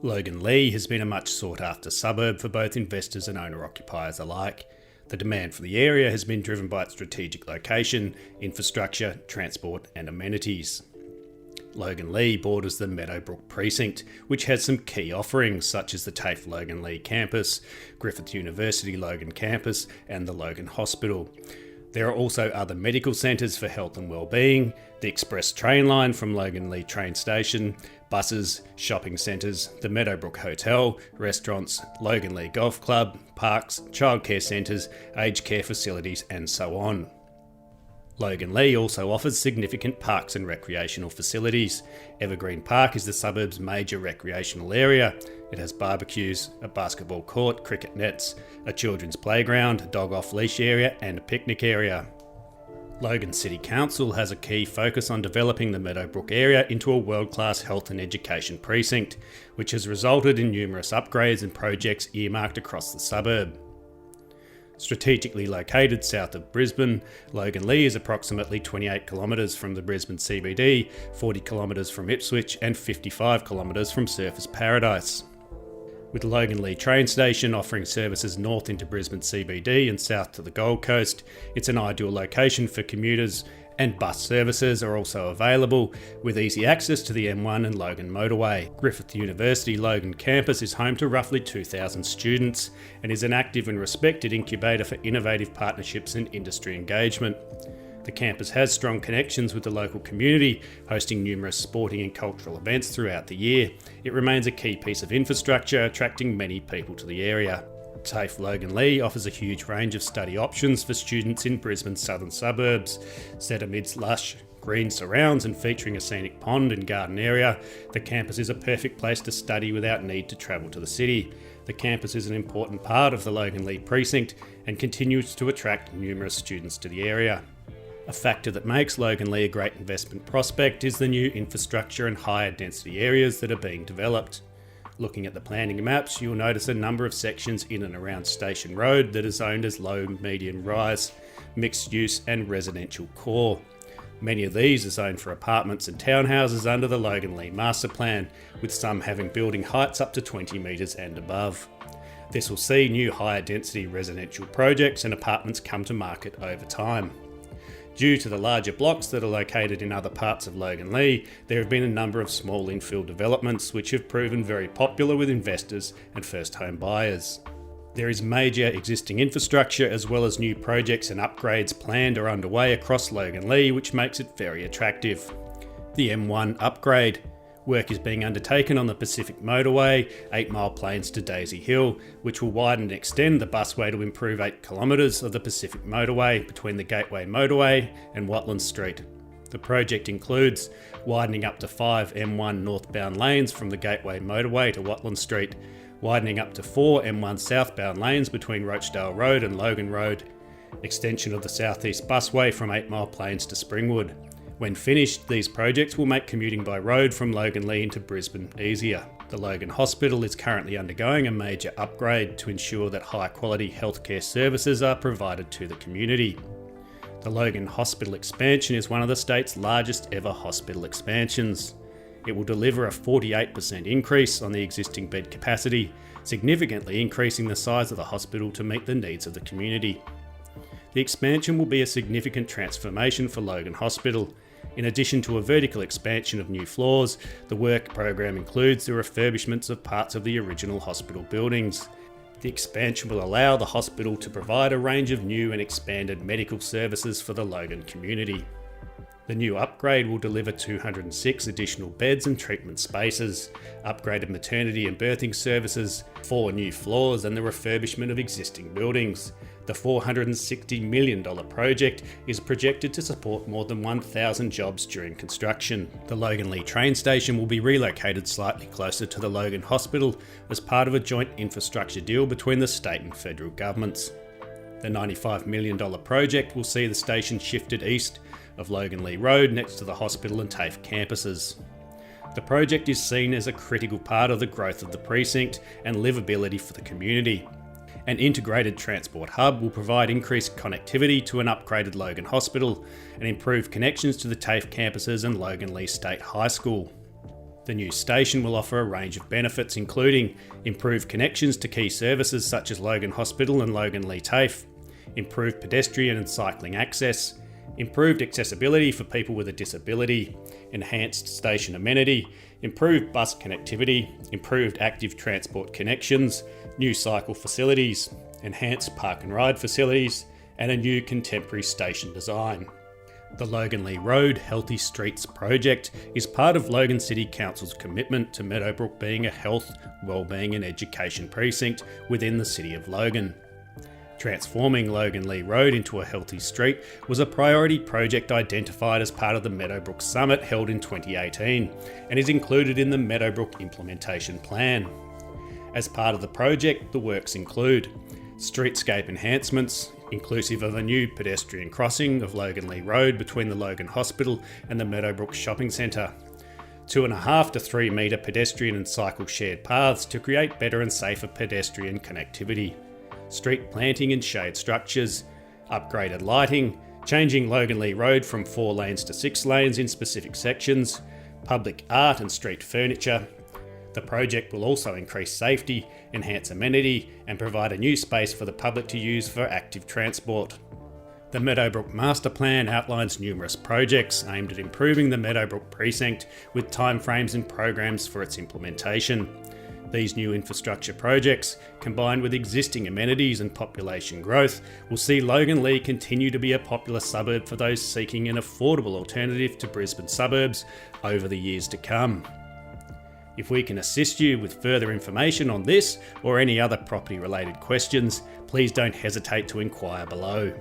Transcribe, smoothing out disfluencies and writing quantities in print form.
Loganlea has been a much sought after suburb for both investors and owner-occupiers alike. The demand for the area has been driven by its strategic location, infrastructure, transport and amenities. Loganlea borders the Meadowbrook precinct, which has some key offerings such as the TAFE Loganlea campus, Griffith University Logan campus and the Logan Hospital. There are also other medical centres for health and wellbeing, the express train line from Loganlea train station, buses, shopping centres, the Meadowbrook Hotel, restaurants, Loganlea Golf Club, parks, childcare centres, aged care facilities and so on. Loganlea also offers significant parks and recreational facilities. Evergreen Park is the suburb's major recreational area. It has barbecues, a basketball court, cricket nets, a children's playground, a dog off-leash area and a picnic area. Logan City Council has a key focus on developing the Meadowbrook area into a world-class health and education precinct, which has resulted in numerous upgrades and projects earmarked across the suburb. Strategically located south of Brisbane, Loganlea is approximately 28 kilometres from the Brisbane CBD, 40 kilometres from Ipswich and 55 kilometres from Surfers Paradise. With Loganlea train station offering services north into Brisbane CBD and south to the Gold Coast, it's an ideal location for commuters, and bus services are also available with easy access to the M1 and Logan motorway. Griffith University Logan campus is home to roughly 2,000 students and is an active and respected incubator for innovative partnerships and industry engagement. The campus has strong connections with the local community, hosting numerous sporting and cultural events throughout the year. It remains a key piece of infrastructure, attracting many people to the area. TAFE Loganlea offers a huge range of study options for students in Brisbane's southern suburbs. Set amidst lush, green surrounds and featuring a scenic pond and garden area, the campus is a perfect place to study without need to travel to the city. The campus is an important part of the Loganlea precinct and continues to attract numerous students to the area. A factor that makes Loganlea a great investment prospect is the new infrastructure and higher density areas that are being developed. Looking at the planning maps, you'll notice a number of sections in and around Station Road that are zoned as low, medium rise, mixed use and residential core. Many of these are zoned for apartments and townhouses under the Loganlea Master Plan, with some having building heights up to 20 metres and above. This will see new higher density residential projects and apartments come to market over time. Due to the larger blocks that are located in other parts of Loganlea, there have been a number of small infill developments which have proven very popular with investors and first home buyers. There is major existing infrastructure as well as new projects and upgrades planned or underway across Loganlea, which makes it very attractive. The M1 upgrade. Work is being undertaken on the Pacific Motorway, 8 Mile Plains to Daisy Hill, which will widen and extend the busway to improve 8 kilometres of the Pacific Motorway between the Gateway Motorway and Watland Street. The project includes widening up to 5 M1 northbound lanes from the Gateway Motorway to Watland Street, widening up to 4 M1 southbound lanes between Rochdale Road and Logan Road, extension of the Southeast Busway from 8 Mile Plains to Springwood. When finished, these projects will make commuting by road from Loganlea into Brisbane easier. The Logan Hospital is currently undergoing a major upgrade to ensure that high quality healthcare services are provided to the community. The Logan Hospital expansion is one of the state's largest ever hospital expansions. It will deliver a 48% increase on the existing bed capacity, significantly increasing the size of the hospital to meet the needs of the community. The expansion will be a significant transformation for Logan Hospital. In addition to a vertical expansion of new floors, the work program includes the refurbishments of parts of the original hospital buildings. The expansion will allow the hospital to provide a range of new and expanded medical services for the Logan community. The new upgrade will deliver 206 additional beds and treatment spaces, upgraded maternity and birthing services, 4 new floors and the refurbishment of existing buildings. The $460 million project is projected to support more than 1,000 jobs during construction. The Loganlea train station will be relocated slightly closer to the Logan Hospital as part of a joint infrastructure deal between the state and federal governments. The $95 million project will see the station shifted east of Loganlea Road next to the hospital and TAFE campuses. The project is seen as a critical part of the growth of the precinct and livability for the community. An integrated transport hub will provide increased connectivity to an upgraded Logan Hospital and improve connections to the TAFE campuses and Loganlea State High School. The new station will offer a range of benefits, including improved connections to key services such as Logan Hospital and Logan Lee TAFE, improved pedestrian and cycling access, improved accessibility for people with a disability, enhanced station amenity, improved bus connectivity, improved active transport connections, new cycle facilities, enhanced park and ride facilities, and a new contemporary station design. The Logan Lee Road Healthy Streets project is part of Logan City Council's commitment to Meadowbrook being a health, wellbeing and education precinct within the City of Logan. Transforming Logan Lee Road into a healthy street was a priority project identified as part of the Meadowbrook Summit held in 2018 and is included in the Meadowbrook Implementation Plan. As part of the project, the works include streetscape enhancements, inclusive of a new pedestrian crossing of Logan Lee Road between the Logan Hospital and the Meadowbrook Shopping Centre, 2.5 to 3 metre pedestrian and cycle shared paths to create better and safer pedestrian connectivity, street planting and shade structures, upgraded lighting, changing Logan Lee Road from 4 lanes to 6 lanes in specific sections, public art and street furniture. The project will also increase safety, enhance amenity, and provide a new space for the public to use for active transport. The Meadowbrook Master Plan outlines numerous projects aimed at improving the Meadowbrook precinct with timeframes and programs for its implementation. These new infrastructure projects, combined with existing amenities and population growth, will see Logan Lee continue to be a popular suburb for those seeking an affordable alternative to Brisbane suburbs over the years to come. If we can assist you with further information on this or any other property related questions, please don't hesitate to inquire below.